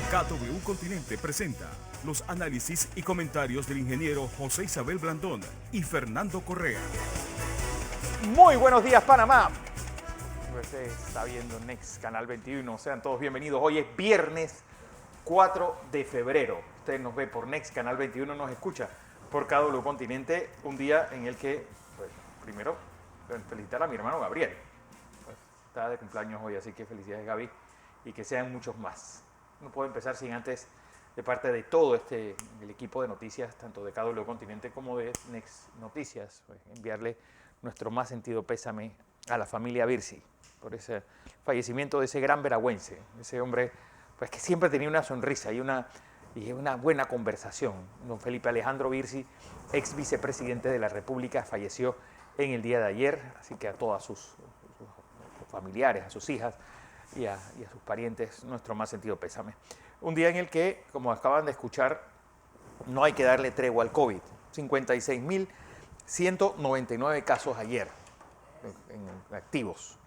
KW Continente presenta los análisis y comentarios del ingeniero José Isabel Blandón y Fernando Correa. Muy buenos días, Panamá. Usted está viendo Next Canal 21. Sean todos bienvenidos. Hoy es viernes 4 de febrero. Usted nos ve por Next Canal 21, nos escucha por KW Continente. Un día en el que, pues, primero, felicitar a mi hermano Gabriel. Pues, está de cumpleaños hoy, así que felicidades, Gaby. Y que sean muchos más. No puedo empezar sin antes, de parte de todo el equipo de noticias, tanto de KW Continente como de Next Noticias, pues, enviarle nuestro más sentido pésame a la familia Virsi por ese fallecimiento de ese gran veragüense, ese hombre pues, que siempre tenía una sonrisa y una buena conversación. Don Felipe Alejandro Virsi, ex vicepresidente de la República, falleció en el día de ayer, así que a todas sus familiares, a sus hijas y a sus parientes, nuestro más sentido pésame. Un día en el que, como acaban de escuchar, no hay que darle tregua al COVID. 56.199 casos ayer en activos.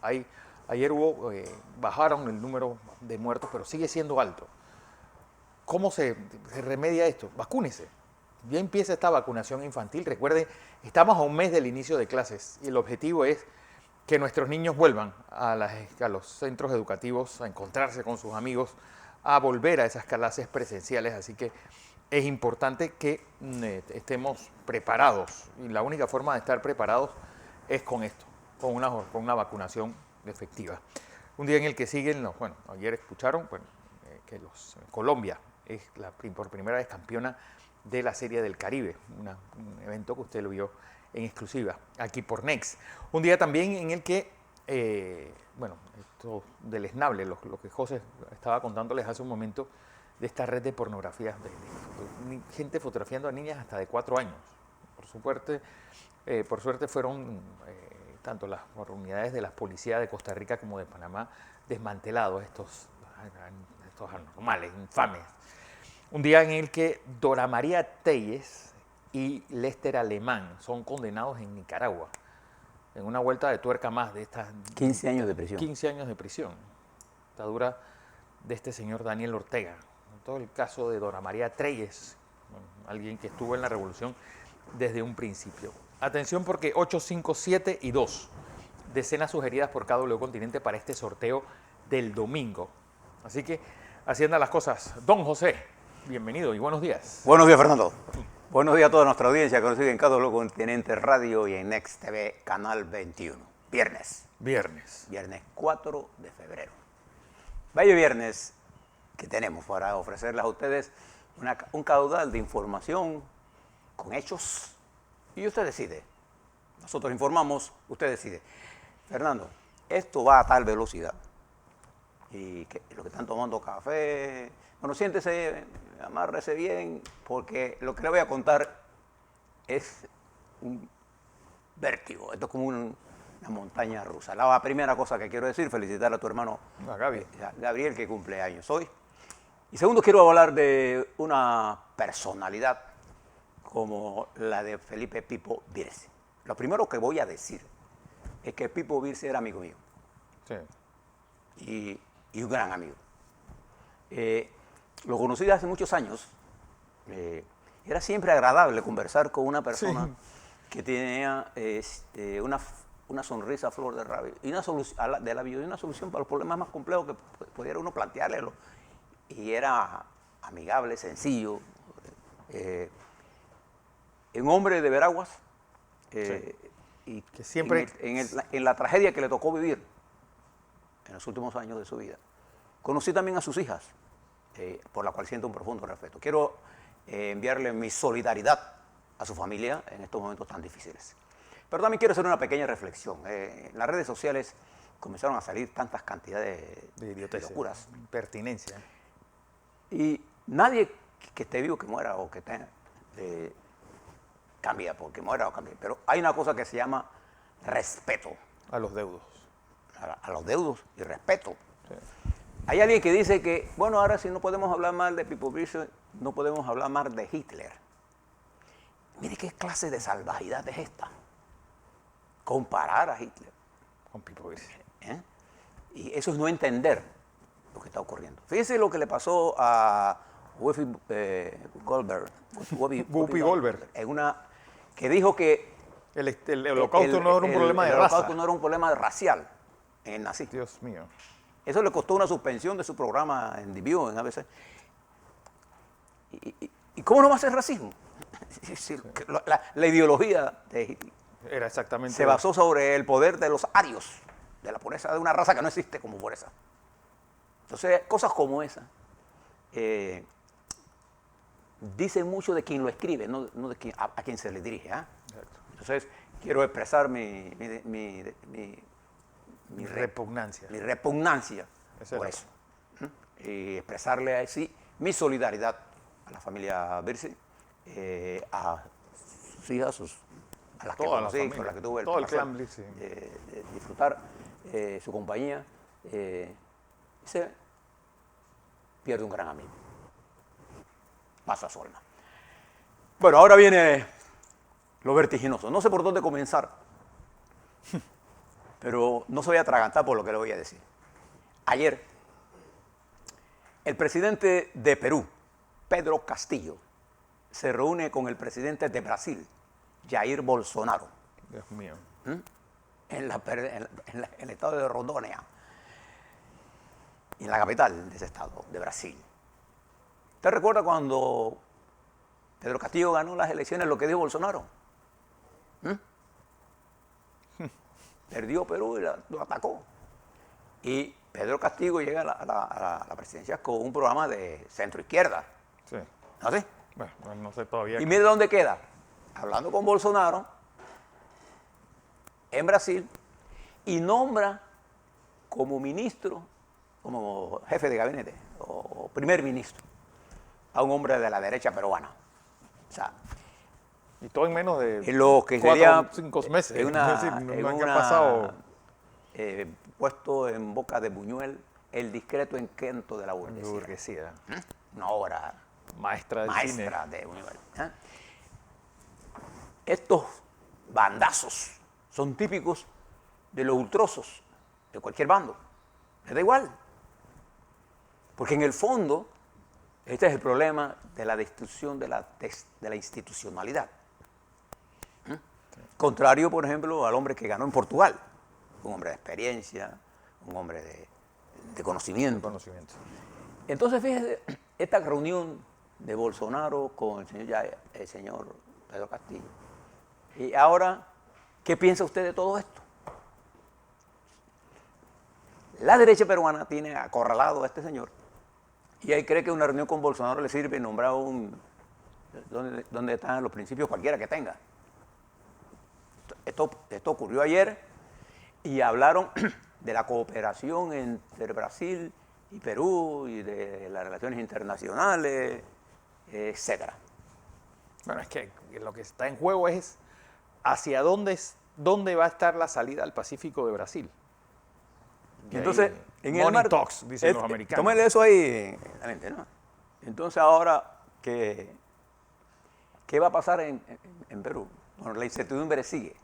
Ayer bajaron el número de muertos, pero sigue siendo alto. ¿Cómo se remedia esto? Vacúnese. Ya empieza esta vacunación infantil. Recuerden, estamos a un mes del inicio de clases y el objetivo es que nuestros niños vuelvan a los centros educativos, a encontrarse con sus amigos, a volver a esas clases presenciales. Así que es importante que estemos preparados. Y la única forma de estar preparados es con esto, con una vacunación efectiva. Un día en el que siguen, ayer escucharon que Colombia es por primera vez campeona de la Serie del Caribe, un evento que usted lo vio en exclusiva aquí por Next. Un día también en el que, esto del esnable, lo que José estaba contándoles hace un momento, de esta red de pornografía, de gente fotografiando a niñas hasta de 4 años. Por suerte fueron tanto las unidades de la policía de Costa Rica como de Panamá desmantelados estos anormales, infames. Un día en el que Dora María Telles y Lester Alemán son condenados en Nicaragua en una vuelta de tuerca más de estas 15 años de prisión. 15 años de prisión. Dictadura de este señor Daniel Ortega. Todo el caso de Dora María Telles, alguien que estuvo en la revolución desde un principio. Atención porque 8, 5, 7 y 2 decenas sugeridas por KW Continente para este sorteo del domingo. Así que haciendo las cosas. Don José, bienvenido y buenos días. Buenos días, Fernando. Buenos días a toda nuestra audiencia que nos sigue en KW Continente Radio y en Next TV Canal 21. Viernes 4 de febrero. Bello viernes que tenemos para ofrecerles a ustedes un caudal de información con hechos y usted decide. Nosotros informamos, usted decide. Fernando, esto va a tal velocidad y los que están tomando café, siéntese, amárrese bien, porque lo que le voy a contar es un vértigo. Esto es como una montaña rusa. La primera cosa que quiero decir, felicitar a tu hermano Gabriel, que cumple años hoy. Y segundo, quiero hablar de una personalidad como la de Felipe Pipo Virsi. Lo primero que voy a decir es que Pipo Virsi era amigo mío. Sí. Y un gran amigo. Lo conocí hace muchos años. Era siempre agradable conversar con una persona que tenía una sonrisa a flor de rabia y una solución para los problemas más complejos que pudiera uno plantearle. Y era amigable, sencillo. Un hombre de Veraguas. Y que siempre en la tragedia que le tocó vivir en los últimos años de su vida. Conocí también a sus hijas, por la cual siento un profundo respeto. Quiero enviarle mi solidaridad a su familia en estos momentos tan difíciles. Pero también quiero hacer una pequeña reflexión. En las redes sociales comenzaron a salir tantas cantidades de locuras. Pertinencia. Y nadie que esté vivo, que muera o que tenga, cambia porque muera o cambie. Pero hay una cosa que se llama respeto. A los deudos. A los deudos y respeto. Sí. Hay alguien que dice que, ahora si no podemos hablar mal de Pipo Virsi, no podemos hablar mal de Hitler. Mire qué clase de salvajidad es esta. Comparar a Hitler con Pipo Virsi. Y eso es no entender lo que está ocurriendo. Fíjese lo que le pasó a Whoopi Goldberg. Whoopi Goldberg. En una, que dijo que el holocausto no era un problema de el raza. holocausto no era un problema racial en el nazismo. Dios mío. Eso le costó una suspensión de su programa en The View, en ABC. ¿Y cómo no va a ser racismo? La ideología Era exactamente. se basó sobre el poder de los arios, de la pureza de una raza que no existe como pureza. Entonces, cosas como esa dicen mucho de quien lo escribe, no de a quien se le dirige. Entonces, quiero expresar mi repugnancia. Mi repugnancia por eso. Y expresarle así mi solidaridad a la familia Birsi, a sus hijas, a las que conocí, con las que tuve el placer de disfrutar su compañía. Se pierde un gran amigo. Pasa a su alma. Bueno, ahora viene lo vertiginoso. No sé por dónde comenzar, pero no se voy a atragantar por lo que le voy a decir. Ayer, el presidente de Perú, Pedro Castillo, se reúne con el presidente de Brasil, Jair Bolsonaro. Dios mío. En el estado de Rondônia, en la capital de ese estado, de Brasil. ¿Usted recuerda cuando Pedro Castillo ganó las elecciones, lo que dijo Bolsonaro? Perdió Perú y lo atacó. Y Pedro Castillo llega a la presidencia con un programa de centro-izquierda. Sí. ¿No sé? Bueno, no sé todavía. Y mire dónde queda. Hablando con Bolsonaro en Brasil y nombra como ministro, como jefe de gabinete o primer ministro a un hombre de la derecha peruana. O sea, y todo en menos de en lo que 4 sería o 5 meses. en pasado. Puesto en boca de Buñuel el discreto encanto de la burguesía. Una obra maestra maestra de Buñuel. Estos bandazos son típicos de los ultrosos de cualquier bando. Les da igual. Porque en el fondo, este es el problema de la destrucción de la institucionalidad. Contrario, por ejemplo, al hombre que ganó en Portugal. Un hombre de experiencia, un hombre de conocimiento. Entonces, fíjese, esta reunión de Bolsonaro con el señor Pedro Castillo. Y ahora, ¿qué piensa usted de todo esto? La derecha peruana tiene acorralado a este señor y ahí cree que una reunión con Bolsonaro le sirve nombrar donde están los principios cualquiera que tenga. Esto ocurrió ayer y hablaron de la cooperación entre Brasil y Perú y de las relaciones internacionales, etcétera. Bueno, es que lo que está en juego es hacia dónde va a estar la salida al Pacífico de Brasil. Y entonces, en el Money talks, dicen los americanos. Tómele eso ahí en la mente, ¿no? Entonces ahora, ¿qué va a pasar en Perú? Bueno, la incertidumbre sigue.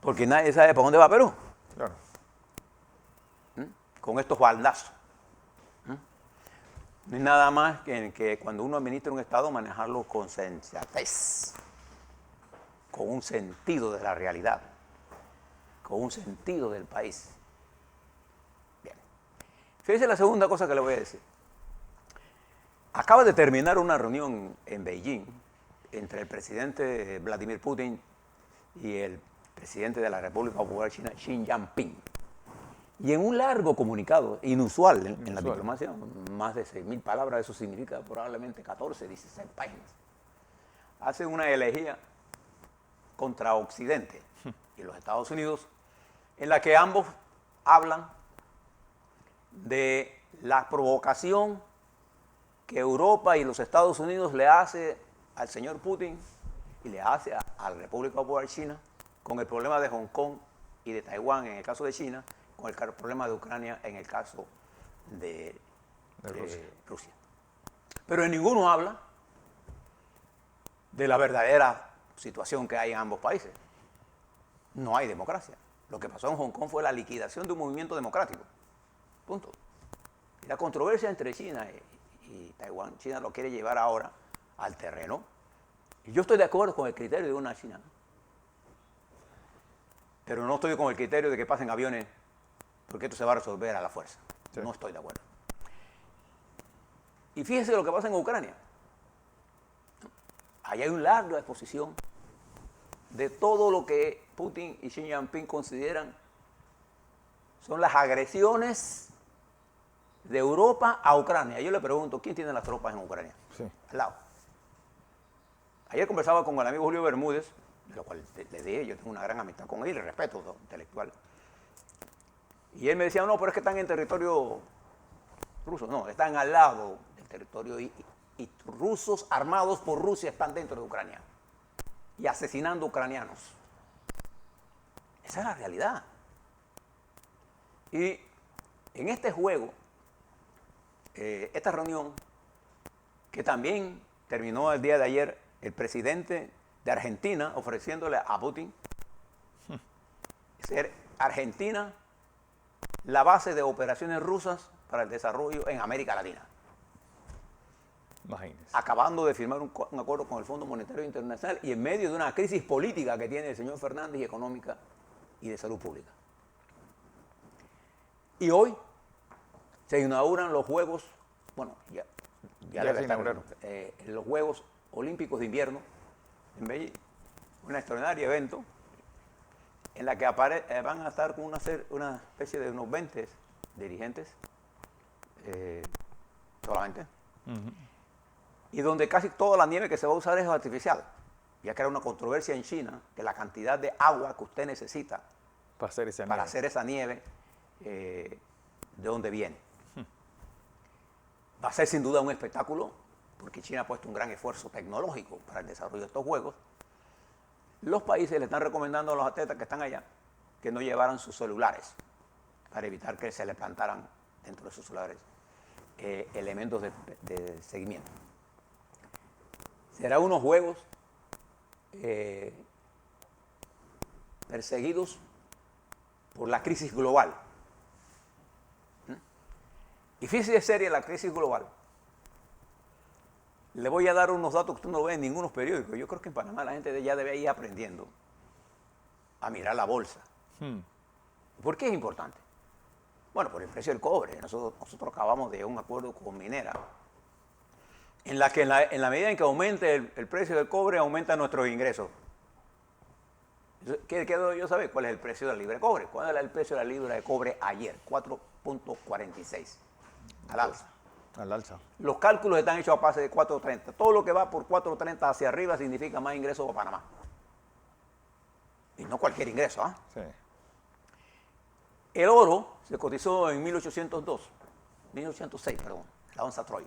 Porque nadie sabe para dónde va Perú. Claro. Con estos baldazos. No es nada más que cuando uno administra un Estado, manejarlo con sensatez, con un sentido de la realidad, con un sentido del país. Bien. Fíjese la segunda cosa que le voy a decir. Acaba de terminar una reunión en Beijing entre el presidente Vladimir Putin y el presidente de la República Popular China, Xi Jinping. Y en un largo comunicado, inusual en la diplomacia, más de 6.000 palabras, eso significa probablemente 14, 16 páginas, hace una elegía contra Occidente y los Estados Unidos, en la que ambos hablan de la provocación que Europa y los Estados Unidos le hace al señor Putin y le hace a la República Popular China con el problema de Hong Kong y de Taiwán en el caso de China, con el problema de Ucrania en el caso de Rusia. Pero en ninguno habla de la verdadera situación que hay en ambos países. No hay democracia. Lo que pasó en Hong Kong fue la liquidación de un movimiento democrático. Punto. la controversia entre China y Taiwán, China lo quiere llevar ahora al terreno. Y yo estoy de acuerdo con el criterio de una China, ¿no? Pero no estoy con el criterio de que pasen aviones porque esto se va a resolver a la fuerza. Sí. No estoy de acuerdo. Y fíjense lo que pasa en Ucrania. Ahí hay una larga exposición de todo lo que Putin y Xi Jinping consideran son las agresiones de Europa a Ucrania. Yo le pregunto, ¿quién tiene las tropas en Ucrania? Sí. Al lado. Ayer conversaba con el amigo Julio Bermúdez, de lo cual le dije, yo tengo una gran amistad con él y respeto intelectual. Y él me decía, no, pero es que están en territorio ruso. No, están al lado del territorio y rusos armados por Rusia están dentro de Ucrania y asesinando ucranianos. Esa es la realidad. Y en este juego, esta reunión, que también terminó el día de ayer, el presidente de Argentina ofreciéndole a Putin ser Argentina la base de operaciones rusas para el desarrollo en América Latina. Imagínense. Acabando de firmar un acuerdo con el Fondo Monetario Internacional y en medio de una crisis política que tiene el señor Fernández y económica y de salud pública. Y hoy se inauguran los Juegos, bueno, ya se inauguraron, los Juegos Olímpicos de Invierno en Beijing, un extraordinario evento en la que van a estar con una especie de unos 20 dirigentes solamente, y donde casi toda la nieve que se va a usar es artificial, ya que era una controversia en China que la cantidad de agua que usted necesita para hacer esa nieve, de dónde viene. Va a ser sin duda un espectáculo, porque China ha puesto un gran esfuerzo tecnológico para el desarrollo de estos juegos. Los países le están recomendando a los atletas que están allá que no llevaran sus celulares para evitar que se les plantaran dentro de sus celulares elementos de seguimiento. Serán unos juegos perseguidos por la crisis global. Y fíjese de serie la crisis global. Le voy a dar unos datos que usted no ve en ningunos periódicos. Yo creo que en Panamá la gente ya debe ir aprendiendo a mirar la bolsa. ¿Por qué es importante? Bueno, por el precio del cobre. Nosotros acabamos de un acuerdo con Minera, en la que en la medida en que aumente el precio del cobre, aumenta nuestros ingresos. ¿Qué debo yo saber? ¿Cuál es el precio de la libra de cobre? ¿Cuál era el precio de la libra de cobre ayer? 4.46. Al alza. Al alza. Los cálculos están hechos a base de 4.30. Todo lo que va por 4.30 hacia arriba significa más ingresos para Panamá. Y no cualquier ingreso, ¿ah? Sí. El oro se cotizó en 1806, la onza Troy.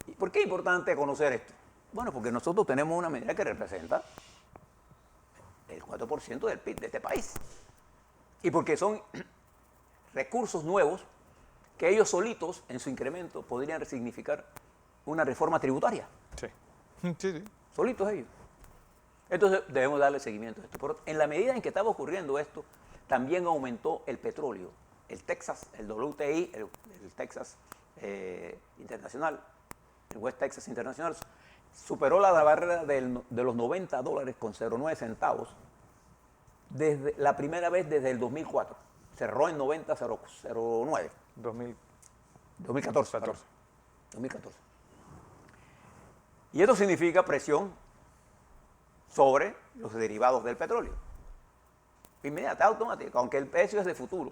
¿Y por qué es importante conocer esto? Bueno, porque nosotros tenemos una medida que representa el 4% del PIB de este país. Y porque son recursos nuevos que ellos solitos, en su incremento, podrían significar una reforma tributaria. Sí. Sí. Solitos ellos. Entonces debemos darle seguimiento a esto. Pero en la medida en que estaba ocurriendo esto, también aumentó el petróleo. El Texas, el WTI, el Texas Internacional, el West Texas International, superó la barrera de los $90.09 centavos desde la primera vez desde el 2004. Cerró en 90.09. 2014. 2014. Y esto significa presión sobre los derivados del petróleo. Inmediata, automática, aunque el precio es de futuro.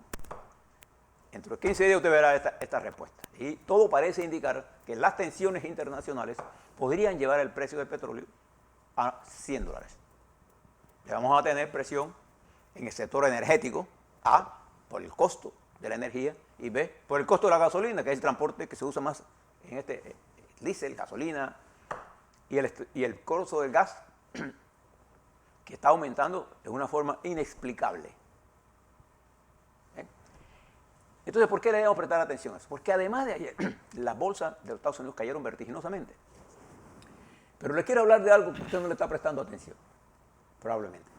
Entre 15 días usted verá esta respuesta. Y todo parece indicar que las tensiones internacionales podrían llevar el precio del petróleo a $100. Le vamos a tener presión en el sector energético, A, por el costo de la energía, y B, por el costo de la gasolina, que es el transporte que se usa más en este diésel, gasolina, y el costo del gas, que está aumentando de una forma inexplicable. Entonces, ¿por qué le debemos prestar atención a eso? Porque además de ayer, las bolsas de los Estados Unidos cayeron vertiginosamente. Pero le quiero hablar de algo que usted no le está prestando atención, probablemente.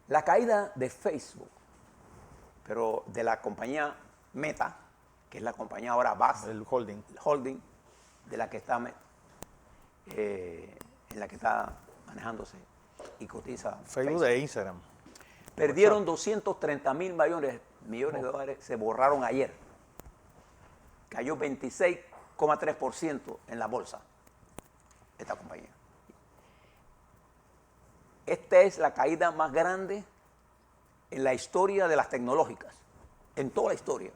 La caída de Facebook, pero de la compañía Meta, que es la compañía ahora BAS, El holding. el holding de la que está, en la que está manejándose y cotiza Facebook e Instagram. Perdieron 230 mil millones de dólares, se borraron ayer. Cayó 26,3% en la bolsa esta compañía. Esta es la caída más grande en la historia de las tecnológicas, en toda la historia.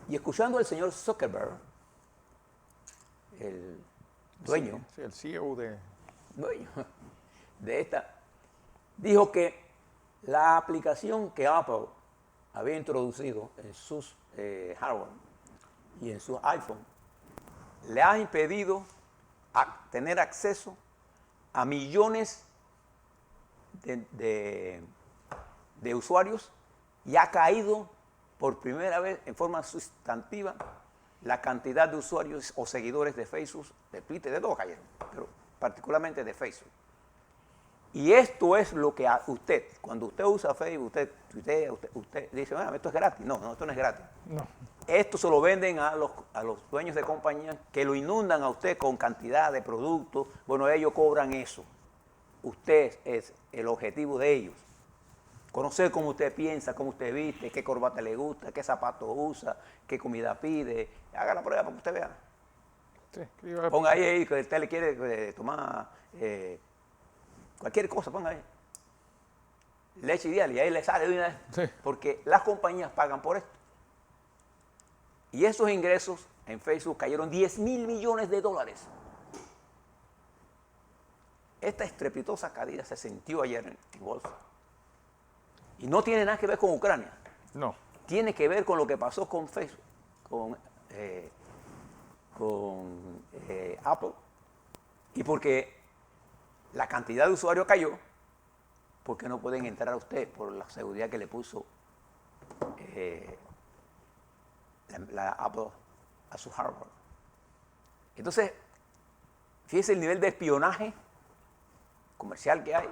Y escuchando al señor Zuckerberg, el dueño, Sí, el CEO dueño de esta, dijo que la aplicación que Apple había introducido en sus hardware y en sus iPhone le ha impedido tener acceso a millones de usuarios y ha caído por primera vez en forma sustantiva la cantidad de usuarios o seguidores de Facebook, de Twitter, de todos cayeron, pero particularmente de Facebook. Y esto es lo que usted, cuando usted usa Facebook, usted dice, bueno, esto es gratis. No, esto no es gratis. No. Esto se lo venden a los dueños de compañías que lo inundan a usted con cantidad de productos. Bueno, ellos cobran eso. Usted es el objetivo de ellos. Conocer cómo usted piensa, cómo usted viste, qué corbata le gusta, qué zapatos usa, qué comida pide. Haga la prueba para que usted vea. Sí, Ponga ahí que usted le quiere tomar cualquier cosa, ponga ahí. Leche ideal y ahí le sale de una vez. Sí. Porque las compañías pagan por esto. Y esos ingresos en Facebook cayeron 10 mil millones de dólares. Esta estrepitosa caída se sintió ayer en bolsa. Y no tiene nada que ver con Ucrania. No. Tiene que ver con lo que pasó con Facebook, con Apple. Y porque la cantidad de usuarios cayó, porque no pueden entrar a usted por la seguridad que le puso la Apple a su hardware. Entonces, fíjese el nivel de espionaje comercial que hay.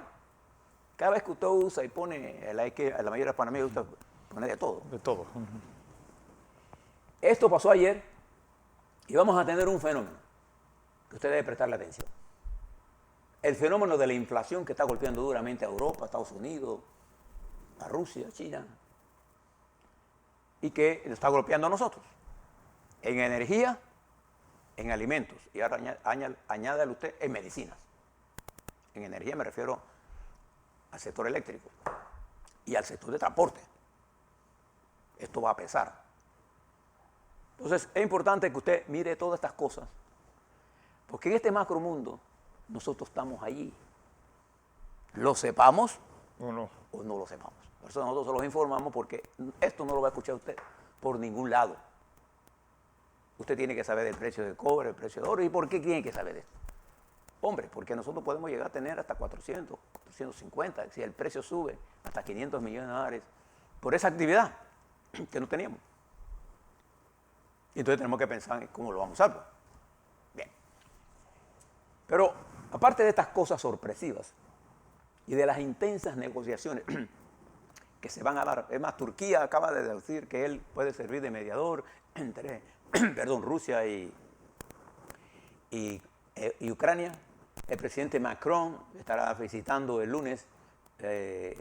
Cada vez que usted usa y pone, a la mayoría de los panameños gusta poner de todo. De todo. Esto pasó ayer y vamos a tener un fenómeno que usted debe prestarle atención. El fenómeno de la inflación que está golpeando duramente a Europa, a Estados Unidos, a Rusia, a China, y que lo está golpeando a nosotros. En energía, en alimentos, y ahora añádale usted en medicinas. En energía me refiero al sector eléctrico y al sector de transporte. Esto va a pesar. Entonces, es importante que usted mire todas estas cosas, porque en este macro mundo nosotros estamos allí. Lo sepamos O no. o no lo sepamos. Por eso nosotros se los informamos, porque esto no lo va a escuchar usted por ningún lado. Usted tiene que saber del precio del cobre, el precio del oro. ¿Y por qué tiene que saber esto? Hombre, porque nosotros podemos llegar a tener hasta 400, 450, si el precio sube, hasta 500 millones de dólares por esa actividad que no teníamos. Y entonces tenemos que pensar en cómo lo vamos a usar. Pues. Bien. Pero aparte de estas cosas sorpresivas y de las intensas negociaciones que se van a dar, es más, Turquía acaba de decir que él puede servir de mediador entre Rusia y Ucrania. El presidente Macron estará visitando el lunes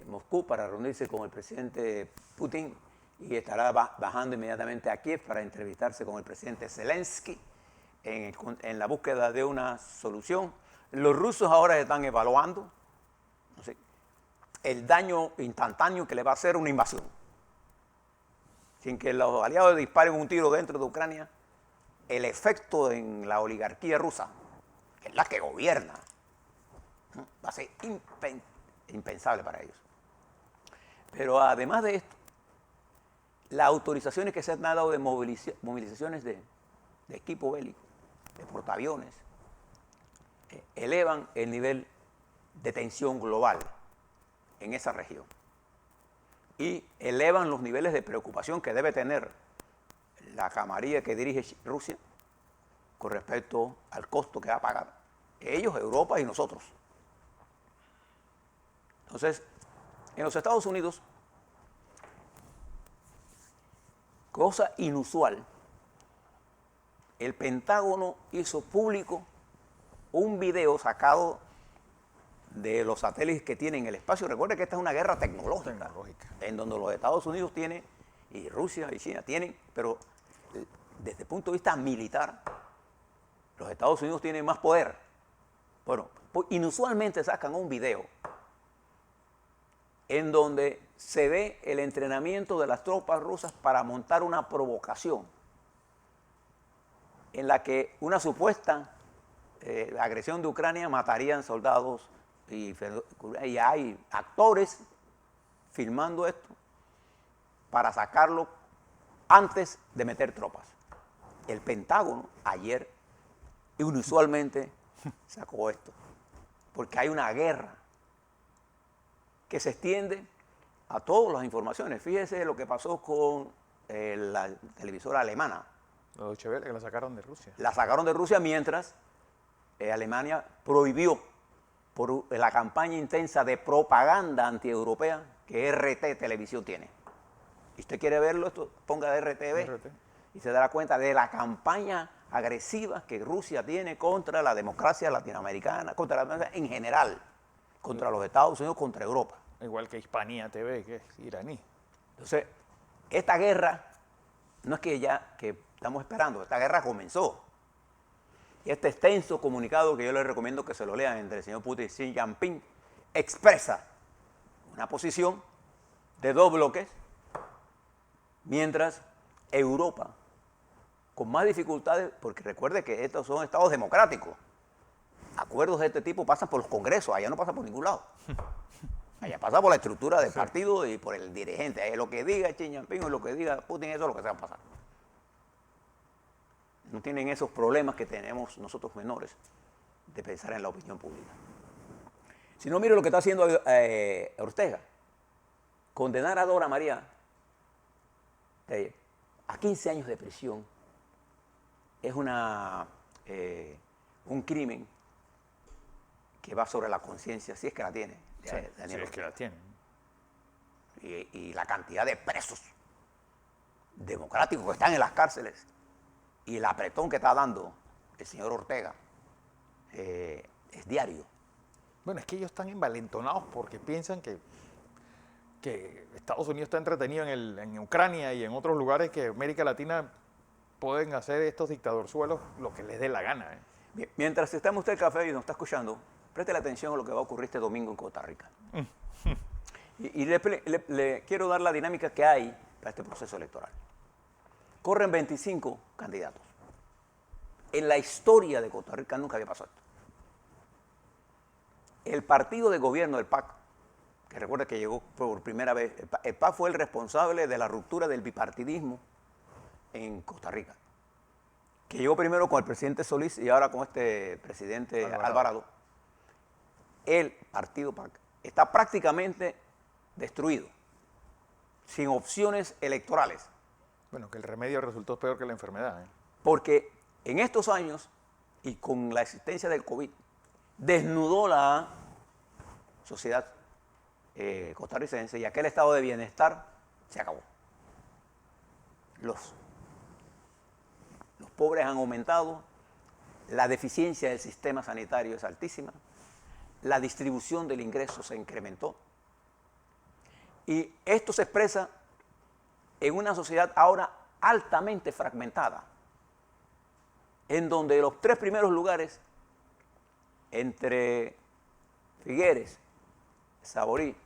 Moscú para reunirse con el presidente Putin y estará bajando inmediatamente a Kiev para entrevistarse con el presidente Zelensky en la búsqueda de una solución. Los rusos ahora están evaluando, no sé, el daño instantáneo que le va a hacer una invasión. Sin que los aliados disparen un tiro dentro de Ucrania, el efecto en la oligarquía rusa, que es la que gobierna, va a ser impensable para ellos. Pero además de esto, las autorizaciones que se han dado de movilizaciones de equipo bélico, de portaaviones, elevan el nivel de tensión global en esa región y elevan los niveles de preocupación que debe tener la camarilla que dirige Rusia con respecto al costo que va a pagar ellos, Europa y nosotros. Entonces, en los Estados Unidos, cosa inusual, el Pentágono hizo público un video sacado de los satélites que tienen el espacio. Recuerden que esta es una guerra tecnológica, en donde los Estados Unidos tienen, y Rusia y China tienen, pero desde el punto de vista militar, los Estados Unidos tienen más poder. Bueno, inusualmente sacan un video en donde se ve el entrenamiento de las tropas rusas para montar una provocación en la que una supuesta agresión de Ucrania matarían soldados y hay actores filmando esto para sacarlo antes de meter tropas. El Pentágono ayer inusualmente sacó esto, porque hay una guerra que se extiende a todas las informaciones. Fíjese lo que pasó con la televisora alemana. La Deutsche Welle, que la sacaron de Rusia. La sacaron de Rusia mientras Alemania prohibió por la campaña intensa de propaganda antieuropea que RT Televisión tiene. Si usted quiere verlo, esto, ponga RTV y se dará cuenta de la campaña agresiva que Rusia tiene contra la democracia latinoamericana, contra la democracia en general, contra los Estados Unidos, contra Europa. Igual que Hispania TV, que es iraní. Entonces, esta guerra no es que estamos esperando, esta guerra comenzó. Y este extenso comunicado que yo les recomiendo que se lo lean entre el señor Putin y Xi Jinping expresa una posición de dos bloques, mientras Europa, con más dificultades, porque recuerde que estos son estados democráticos, acuerdos de este tipo pasan por los congresos, allá no pasa por ningún lado. Allá pasa por la estructura del partido y por el dirigente. Lo que diga Xi Jinping o lo que diga Putin, eso es lo que se va a pasar. No tienen esos problemas que tenemos nosotros menores de pensar en la opinión pública. Si no, mire lo que está haciendo Ortega. Condenar a Dora María a 15 años de prisión es un crimen que va sobre la conciencia, si es que la tiene. Sí, es que la tiene. Y la cantidad de presos democráticos que están en las cárceles y el apretón que está dando el señor Ortega es diario. Bueno, es que ellos están envalentonados porque piensan que Estados Unidos está entretenido en Ucrania y en otros lugares que América Latina pueden hacer estos dictadorzuelos lo que les dé la gana. Bien, mientras está en usted el café y nos está escuchando, preste la atención a lo que va a ocurrir este domingo en Costa Rica. Y le quiero dar la dinámica que hay para este proceso electoral. Corren 25 candidatos. En la historia de Costa Rica nunca había pasado esto. El partido de gobierno del PAC, que recuerda que llegó por primera vez, el PAC fue el responsable de la ruptura del bipartidismo en Costa Rica, que llegó primero con el presidente Solís y ahora con este presidente Alvarado. El partido PAC está prácticamente destruido, sin opciones electorales. Bueno, que el remedio resultó peor que la enfermedad. Porque en estos años, y con la existencia del COVID, desnudó la sociedad costarricense y aquel estado de bienestar se acabó. Los pobres han aumentado, la deficiencia del sistema sanitario es altísima, la distribución del ingreso se incrementó y esto se expresa en una sociedad ahora altamente fragmentada, en donde los tres primeros lugares entre Figueres, Saborí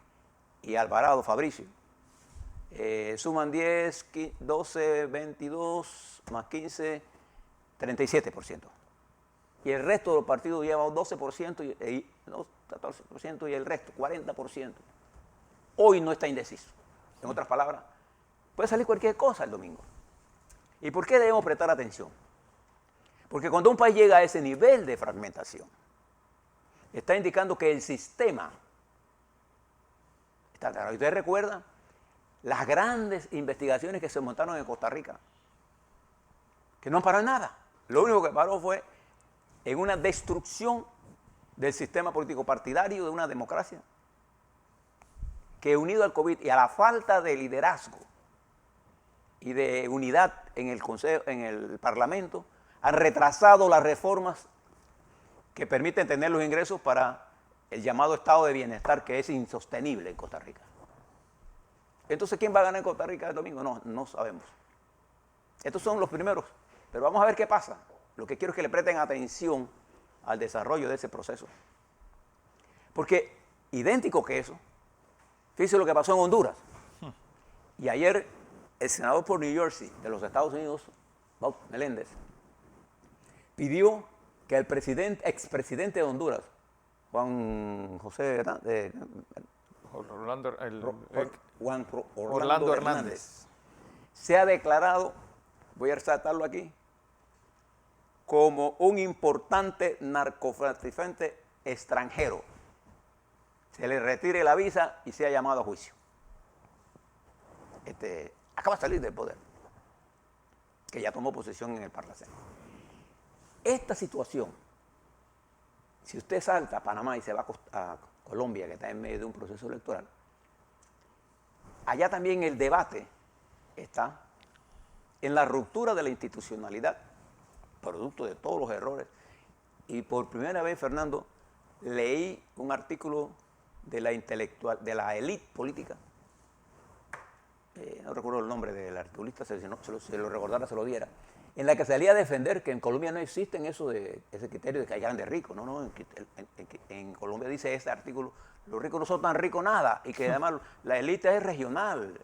y Alvarado Fabricio suman 10, 12, 22 más 15, 37%. Y el resto de los partidos lleva 12% y 14% y el resto, 40%. Hoy no está indeciso. En otras palabras, puede salir cualquier cosa el domingo. ¿Y por qué debemos prestar atención? Porque cuando un país llega a ese nivel de fragmentación, está indicando que el sistema está alterado. ¿Ustedes recuerdan las grandes investigaciones que se montaron en Costa Rica? Que no han parado en nada. Lo único que paró fue en una destrucción del sistema político partidario de una democracia que, unido al COVID y a la falta de liderazgo y de unidad en el Consejo, en el Parlamento, han retrasado las reformas que permiten tener los ingresos para el llamado estado de bienestar, que es insostenible en Costa Rica. Entonces, ¿quién va a ganar en Costa Rica el domingo? No sabemos. Estos son los primeros, pero vamos a ver qué pasa. Lo que quiero es que le presten atención al desarrollo de ese proceso. Porque, idéntico que eso, fíjense lo que pasó en Honduras. Y ayer, el senador por New Jersey de los Estados Unidos, Bob Meléndez, pidió que el expresidente de Honduras, Juan Orlando Hernández, sea declarado, voy a resaltarlo aquí, como un importante narcotraficante extranjero. Se le retire la visa y sea llamado a juicio. Acaba de salir del poder, que ya tomó posesión en el Parlacén. Esta situación, si usted salta a Panamá y se va a Colombia, que está en medio de un proceso electoral, allá también el debate está en la ruptura de la institucionalidad, producto de todos los errores. Y por primera vez, Fernando, leí un artículo de la élite política, no recuerdo el nombre del articulista, si lo recordara se lo diera, en la que salía a defender que en Colombia no existen ese criterio de que hay grandes ricos. No, en Colombia dice ese artículo, los ricos no son tan ricos nada, y que además la élite es regional.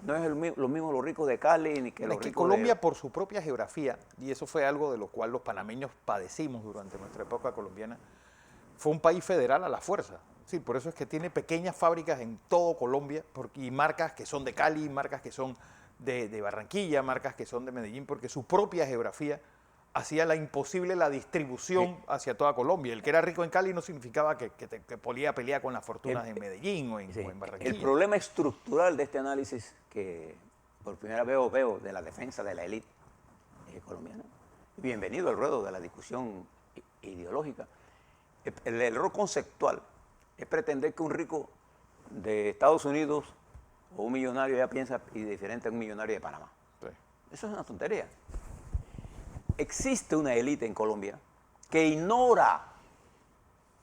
No es lo mismo los ricos de Cali ni que los ricos de Colombia, por su propia geografía, y eso fue algo de lo cual los panameños padecimos durante nuestra época colombiana, fue un país federal a la fuerza. Sí, por eso es que tiene pequeñas fábricas en todo Colombia, y marcas que son de Cali, marcas que son de Barranquilla, marcas que son de Medellín, porque su propia geografía hacía imposible la distribución hacia toda Colombia. El que era rico en Cali no significaba que podía pelear con las fortunas en Medellín o en Barranquilla. El problema estructural de este análisis que por primera vez veo de la defensa de la élite colombiana, bienvenido al ruedo de la discusión ideológica, el error conceptual es pretender que un rico de Estados Unidos o un millonario ya piensa y diferente a un millonario de Panamá. Sí. Eso es una tontería. Existe una élite en Colombia que ignora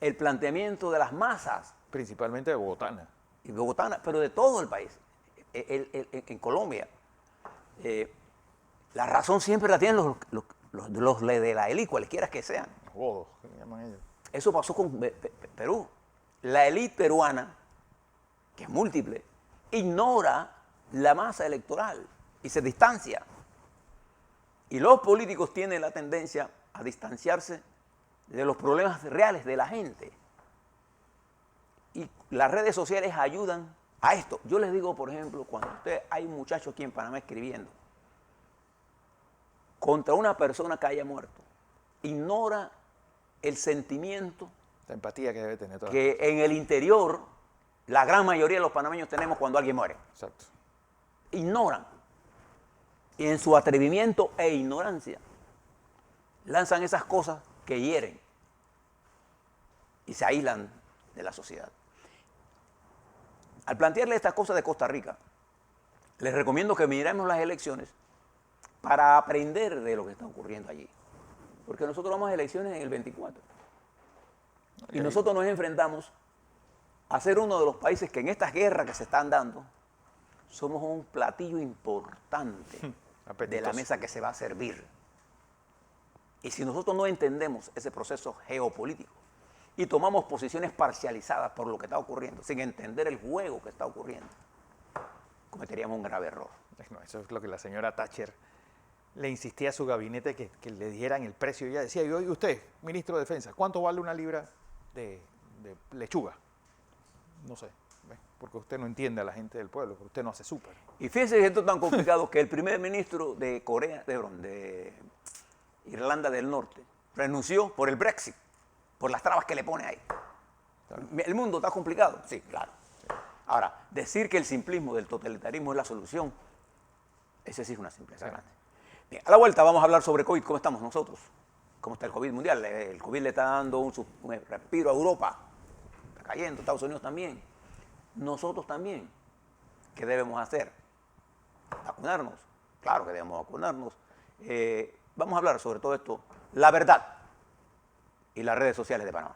el planteamiento de las masas. Principalmente de bogotana. Y bogotana, pero de todo el país. En Colombia, la razón siempre la tienen los de la élite, cualquiera que sean. Los godos, que llaman ellos. Eso pasó con Perú. La élite peruana, que es múltiple, ignora la masa electoral y se distancia. Y los políticos tienen la tendencia a distanciarse de los problemas reales de la gente. Y las redes sociales ayudan a esto. Yo les digo, por ejemplo, cuando hay un muchacho aquí en Panamá escribiendo contra una persona que haya muerto, ignora el sentimiento, la empatía que debe tener que en el interior la gran mayoría de los panameños tenemos cuando alguien muere. Exacto. Ignoran. Y en su atrevimiento e ignorancia lanzan esas cosas que hieren y se aíslan de la sociedad. Al plantearle estas cosas de Costa Rica, les recomiendo que miremos las elecciones para aprender de lo que está ocurriendo allí. Porque nosotros vamos a elecciones en el 24. Y nosotros nos enfrentamos a ser uno de los países que en estas guerras que se están dando, somos un platillo importante de la mesa que se va a servir. Y si nosotros no entendemos ese proceso geopolítico y tomamos posiciones parcializadas por lo que está ocurriendo, sin entender el juego que está ocurriendo, cometeríamos un grave error. No, eso es lo que la señora Thatcher le insistía a su gabinete que le dieran el precio. Ella decía, y oye usted, ministro de Defensa, ¿cuánto vale una libra de lechuga? No sé, porque usted no entiende a la gente del pueblo, porque usted no hace súper. Y fíjense que esto es tan complicado que el primer ministro de de Irlanda del Norte renunció por el Brexit, por las trabas que le pone ahí. Claro. ¿El mundo está complicado? Sí, claro. Sí. Ahora, decir que el simplismo del totalitarismo es la solución, ese sí es una simpleza grande. Bien, a la vuelta vamos a hablar sobre COVID. ¿Cómo estamos nosotros? ¿Cómo está el COVID mundial? El COVID le está dando un respiro a Europa. Está cayendo, Estados Unidos también. Nosotros también. ¿Qué debemos hacer? ¿Vacunarnos? Claro que debemos vacunarnos. vamos a hablar sobre todo esto, la verdad y las redes sociales de Panamá.